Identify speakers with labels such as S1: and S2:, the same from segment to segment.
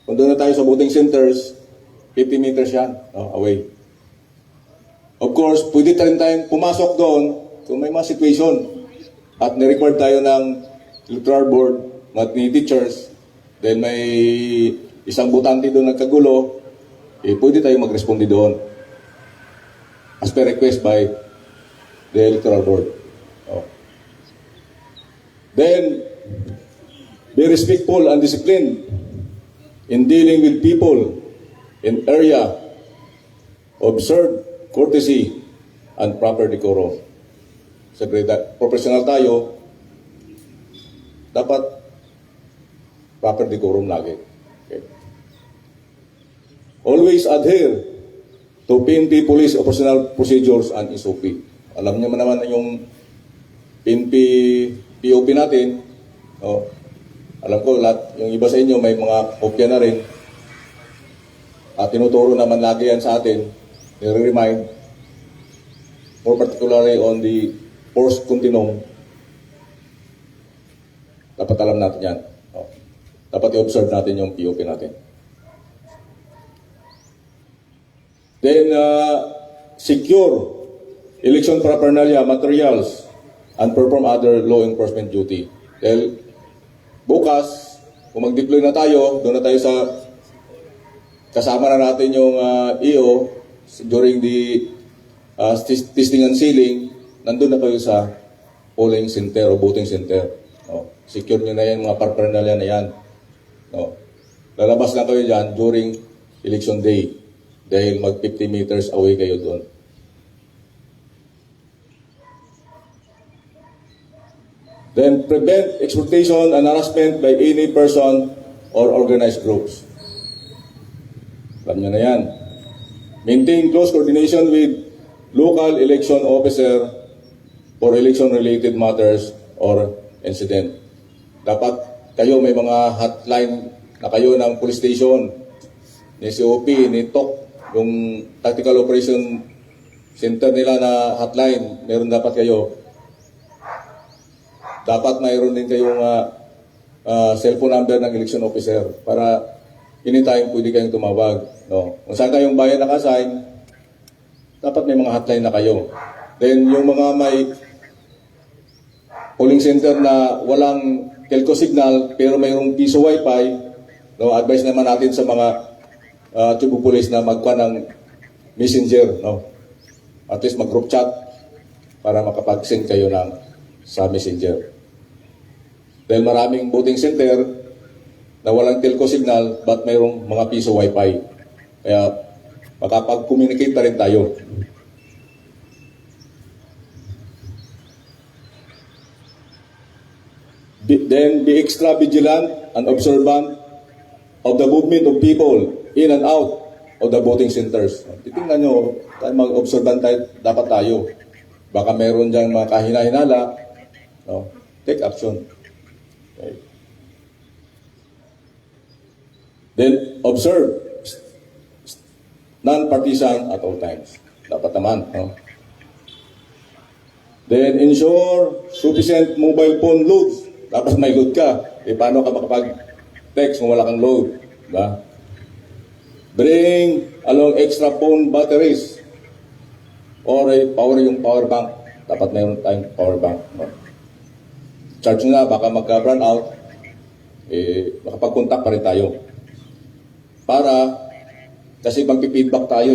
S1: Kung doon na tayo sa voting centers, 50 meters yan, away. Of course, pwede rin tayong pumasok doon kung may mga situation at ni-record tayo ng electoral board, ni teachers, then may isang botante doon nagkagulo, pwede tayong mag-responde doon as per request by the electoral board. Then, be respectful and disciplined in dealing with people in area. Observe courtesy and proper decorum. Siyempre, professional tayo, dapat proper decorum lagi. Okay. Always adhere to PNP Police Operational Procedures and SOP. Alam niyo naman yung PNP POP natin, alam ko lahat, yung iba sa inyo may mga kopya na rin. At tinuturo naman lagi yan sa atin, nire-remind, more particularly on the force continuum. Dapat alam natin yan. Dapat i-observe natin yung POP natin. Then, secure election paraphernalia materials and perform other law enforcement duty. Dahil bukas, kung mag-deploy na tayo, doon na tayo sa kasama na natin yung EO during the testing and sealing, nandun na kayo sa polling center o voting center. Secure nyo na yan, mga paraphernalia na yan. Lalabas lang kayo dyan during election day dahil mag 50 meters away kayo doon. Then prevent exploitation and harassment by any person or organized groups. Alam nyo na yan. Maintain close coordination with local election officer for election-related matters or incident. Dapat kayo may mga hotline na kayo ng police station, ni COP, ni TOC, yung Tactical Operation Center nila na hotline, meron dapat kayo. Dapat mayroon din kayong cellphone number ng election officer para anytime pwede kayong tumawag. Kung saan kayong bayan naka-assign, dapat may mga hotline na kayo. Then yung mga may polling center na walang telco signal pero mayroong piso wifi, advice naman natin sa mga tubo police na magkuha ng messenger. At least mag-group chat para makapag-send kayo sa messenger. Dahil maraming voting center na walang telco signal but mayroong mga piso wifi. Kaya makapag-communicate na rin tayo. Then be extra vigilant and observant of the movement of people in and out of the voting centers. Titingnan nyo, mag-observant dapat tayo. Baka meron dyan mga kahina-hinala. Take action. Okay. Then, observe non-partisan at all times. Dapat naman. Then, ensure sufficient mobile phone loads. Dapat may load ka. Paano ka makapag-text kung wala kang load? Diba? Bring along extra phone batteries or yung power bank. Dapat mayroon tayong power bank. Charge na, baka magka-run out, makapag-contact pa rin tayo. Kasi magpipidback tayo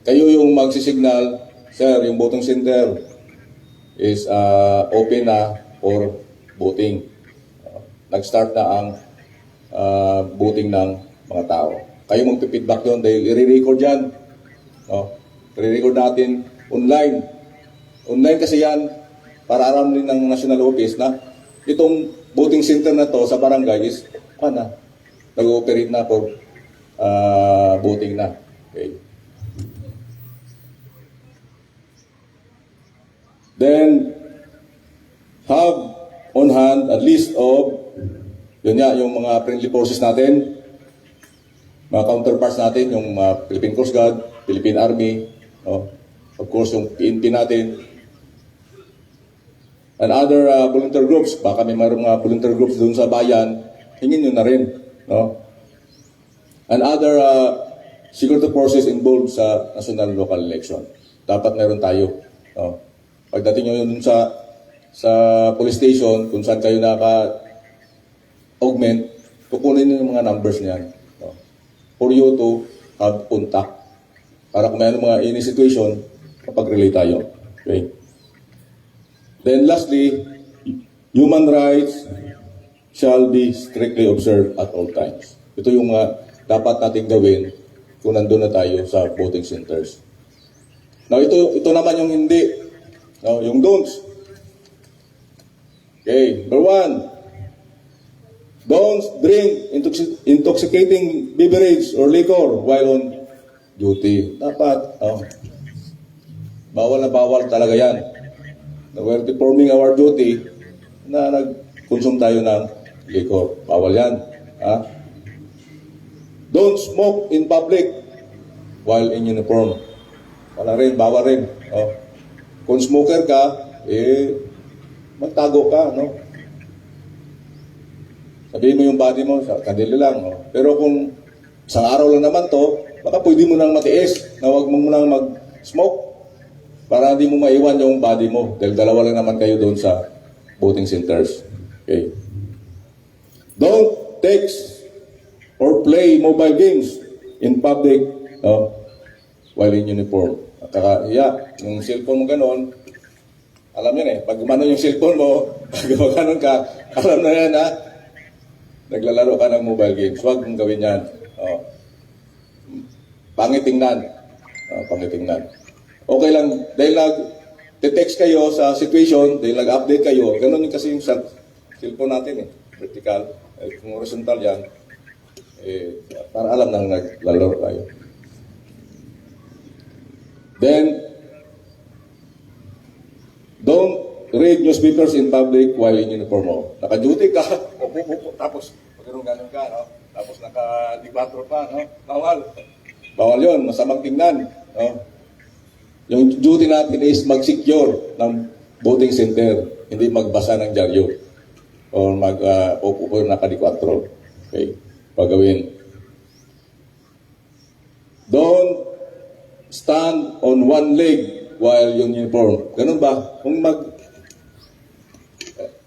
S1: Kayo yung magsisignal, sir, yung voting center is open na for voting. Nag-start na ang voting ng mga tao. Kayo magpipidback yun dahil i-record yan. I-record natin online. Online kasi yan, para alam din ng National Office na itong voting center na to sa barangay is nag-ooperate na for voting na. Okay. Then, have on hand a list of yung mga friendly forces natin, mga counterparts natin, yung Philippine Coast Guard, Philippine Army, of course yung PNP natin, and other volunteer groups. Baka may mayroong mga volunteer groups doon sa bayan, hingin nyo na rin. no? And other security forces involved sa national and local election. Dapat meron tayo. No? Pagdating nyo yun sa police station, kung saan kayo naka-augment, kukunin nyo yung mga numbers niyan. No? For you to have contact. Para kung mayroong mga any situation, kapag-relay tayo. Okay? Then lastly, human rights shall be strictly observed at all times. Ito yung dapat natin gawin kung nandun na tayo sa voting centers. Now, ito naman yung hindi. Now, yung don'ts. Okay, number 1. Don't drink intoxicating beverage or liquor while on duty. Dapat, bawal na bawal talaga yan. While performing our duty, na nag-consume tayo ng liquor. Bawal yan. Don't smoke in public while in uniform. Wala rin, bawal rin. Kung smoker ka, magtago ka, no? Sabihin mo yung body mo, sa kadili lang. Pero kung isang araw lang naman to, baka pwede mo nang matiis na huwag mo nang mag-smoke para hindi mo maiwan yung body mo. Dahil dalawa lang naman kayo doon sa voting centers. Okay. Don't text or play mobile games in public while in uniform. At saka, yung cellphone mo ganon, alam yan pag gumano yung cellphone mo, pag gumano ka, alam na yan naglalaro ka ng mobile games. Huwag mong gawin yan. Pangitingnan. Pangitingnan. Okay lang, dahil nag-text kayo sa situation, dahil nag-update kayo, ganun yung kasi yung cellphone natin vertical. Kung horizontal yan, para alam nang naglalaro tayo. Then, don't read newspapers in public while in uniform. Naka-duty ka, tapos pagkaroon ganun ka, no? Tapos naka-dibatro pa, no? Bawal. Bawal yun, masamang tingnan. No? Yung duty natin is mag-secure ng voting center, hindi magbasa ng dyaryo o mag-upo naka-dibatro. Okay, pagawin. Don't stand on one leg while in uniform. Ganun ba? Kung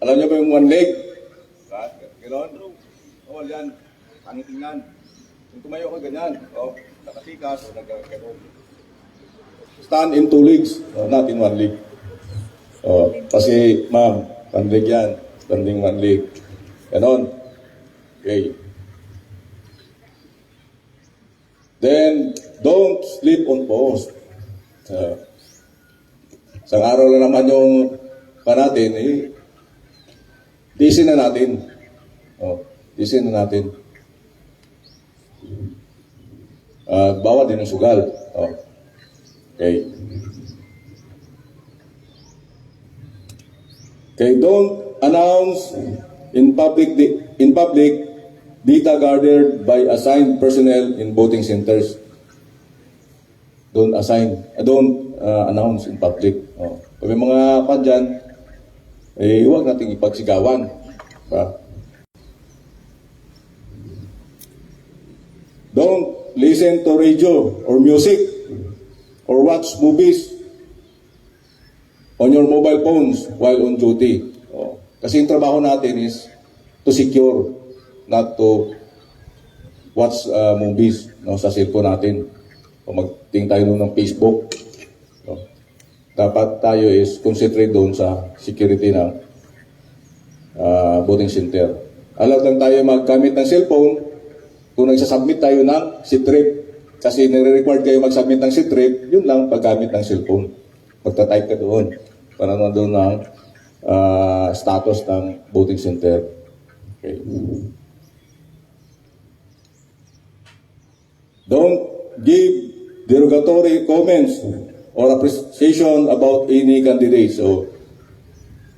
S1: alam niyo ba yung one leg? Ganun? Yan. Pangitingnan. Kung tumayo ka ganyan, nakasikas, nagkakaroon. Stand in two legs, not in one leg. Kasi, ma'am, one leg yan. Standing one leg. Ganon. Okay. Then, don't sleep on post. Isang araw lang naman yung natin, tiisin na natin. Tiisin na natin. Bawal din ang sugal. Okay. Okay, don't announce in public data gathered by assigned personnel in voting centers. Don't announce in public. Pag may mga pan dyan, huwag nating ipagsigawan. Don't listen to radio or music or watch movies on your mobile phones while on duty. Kasi yung trabaho natin is to secure, not to watch movies sa cellphone natin. O magtingin tayo ng Facebook. Dapat tayo is concentrate doon sa security ng voting center. Allowed lang tayo maggamit ng cellphone kung nagsasubmit tayo ng SITRIP. Kasi nire-required kayo mag-submit ng SITRIP, yun lang paggamit ng cellphone. Magta-type ka doon para doon ng status ng voting center. Okay. Don't give derogatory comments or appreciation about any candidate. So,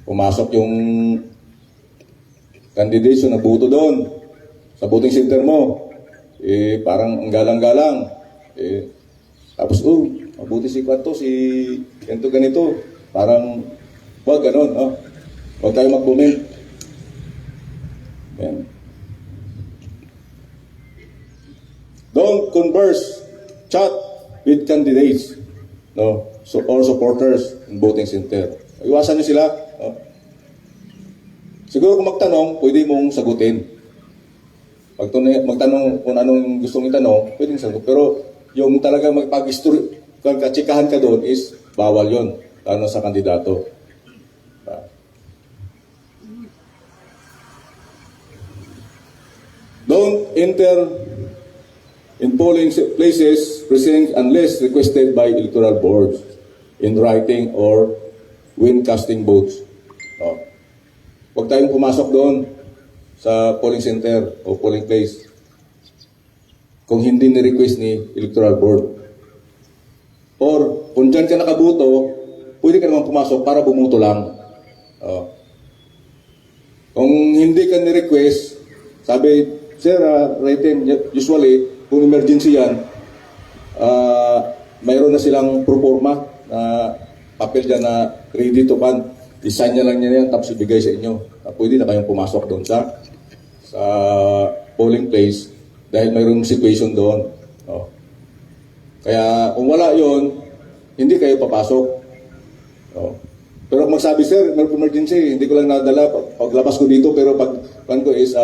S1: pumasok yung candidate na buto doon sa voting center mo. Parang ang galang-galang. Tapos, mabuti si Kwanto, si ganito. Parang, wag ganon, Huwag tayo mag-comment. Yan. Don't converse, chat with candidates, no, so, or supporters in voting center. Iwasan niyo sila. No? Siguro kung magtanong, pwede mong sagutin. Magtanong kung anong gustong itanong, pwedeng sagot. Pero yung talaga magpag-katsikahan ka doon is bawal yon, lalo sa kandidato. Don't enter in polling places, precincts, unless requested by electoral boards in writing or when casting votes. Oh. Huwag tayong pumasok doon sa polling center o polling place kung hindi ni-request ni electoral board. Or kung dyan ka nakabuto, pwede ka naman pumasok para bumuto lang. Oh. Kung hindi ka ni-request, sabi, Sir, usually, kung emergency yan, mayroon na silang proforma na papel dyan na ready to pan. I-sign niya lang niya yan, tapos ibigay sa inyo. Pwede na kayong pumasok doon sa polling place dahil mayroong situation doon. Oh. Kaya kung wala yon, hindi kayo papasok. Oh. Pero kung magsabi, Sir, mayroong emergency, hindi ko lang nadala, paglabas ko dito, pero pag ko is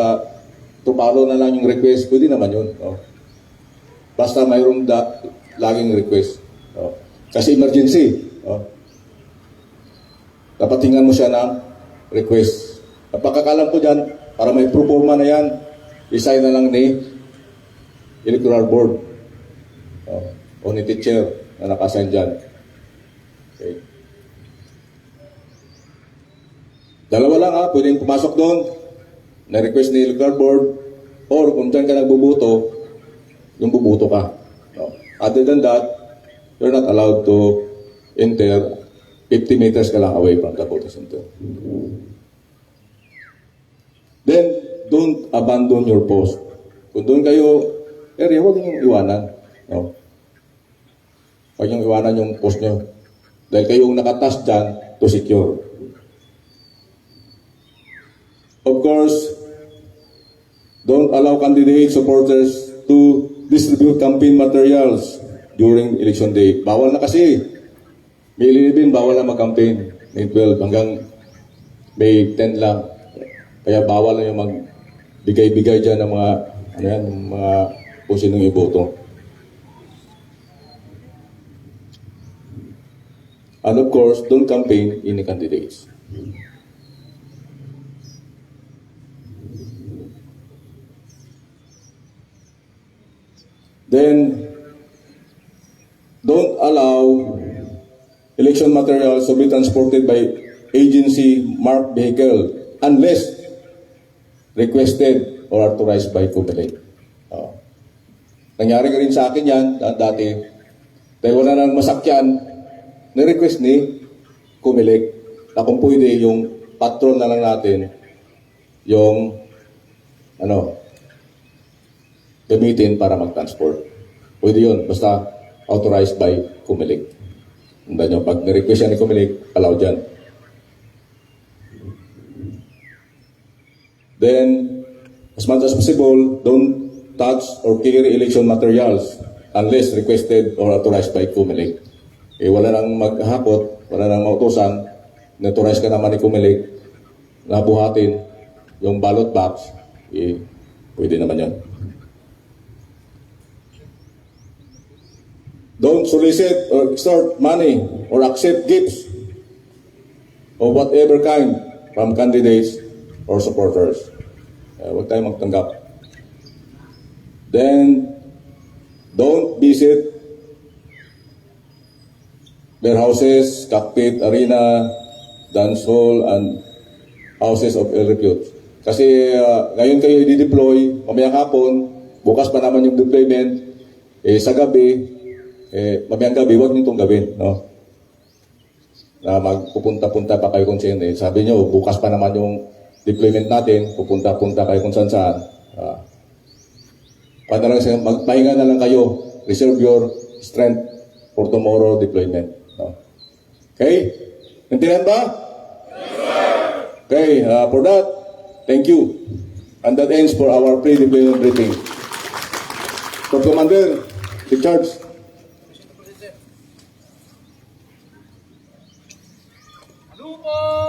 S1: tupalo na lang yung request, pwede naman yun. Oh. Basta mayroong laging request. Oh. Kasi emergency. Oh. Dapat tingnan mo siya ng request. Napakakalam ko dyan, para may proforma na yan, isign na lang ni electoral board. Oh. O ni teacher na nakasign dyan. Okay. Dalawa lang ha, pwedeng pumasok doon, na-request ni electoral board, or kung dyan ka nagbubuto, yung bubuto ka. No. Other than that, you're not allowed to enter 50 meters ka lang away from the voting center. Then, don't abandon your post. Kung doon kayo, huwag niyong iwanan. No. Huwag niyong iwanan yung post niyo. Dahil kayong nakatas dyan to secure. Of course, don't allow candidate supporters to distribute campaign materials during election day. Bawal na kasi. May 11, bawal na mag-campaign. May 12 hanggang May 10 lang. Kaya bawal na yung magbigay-bigay dyan ng mga, mga kung sinong iboto. And of course, don't campaign any candidates. Then, don't allow election materials to be transported by agency marked vehicle unless requested or authorized by COMELEC. Nangyari ka rin sa akin yan dati. Dahil wala nang masakyan, na-request ni COMELEC na kung pwede yung patron na lang natin yung gamitin para mag-transport. Pwede yun, basta authorized by COMELEC. Tandaan nyo, pag na-request yan ni COMELEC, allow dyan. Then, as much as possible, don't touch or carry election materials unless requested or authorized by COMELEC. Wala nang maghapot, wala nang mautusan, na-authorize ka naman ni COMELEC na buhatin yung ballot box, pwede naman yan. Don't solicit or extort money or accept gifts of whatever kind from candidates or supporters. Huwag tayong magtanggap. Then, don't visit their houses, cockpit, arena, dance hall, and houses of ill repute. Kasi ngayon kayo i-deploy, mamayang hapon, bukas pa naman yung deployment, sa gabi, mamayang gabi, huwag nyo itong gawin, no? Na magpupunta-punta pa kayo kung saan. Sabi nyo, bukas pa naman yung deployment natin, pupunta-punta kayo kung saan-saan. Magpahinga na lang kayo. Reserve your strength for tomorrow deployment. No? Okay? Nantinan ba? Yes, sir! Okay, for that, thank you. And that ends for our pre-deployment briefing. Top Commander, in charge.
S2: Lupo!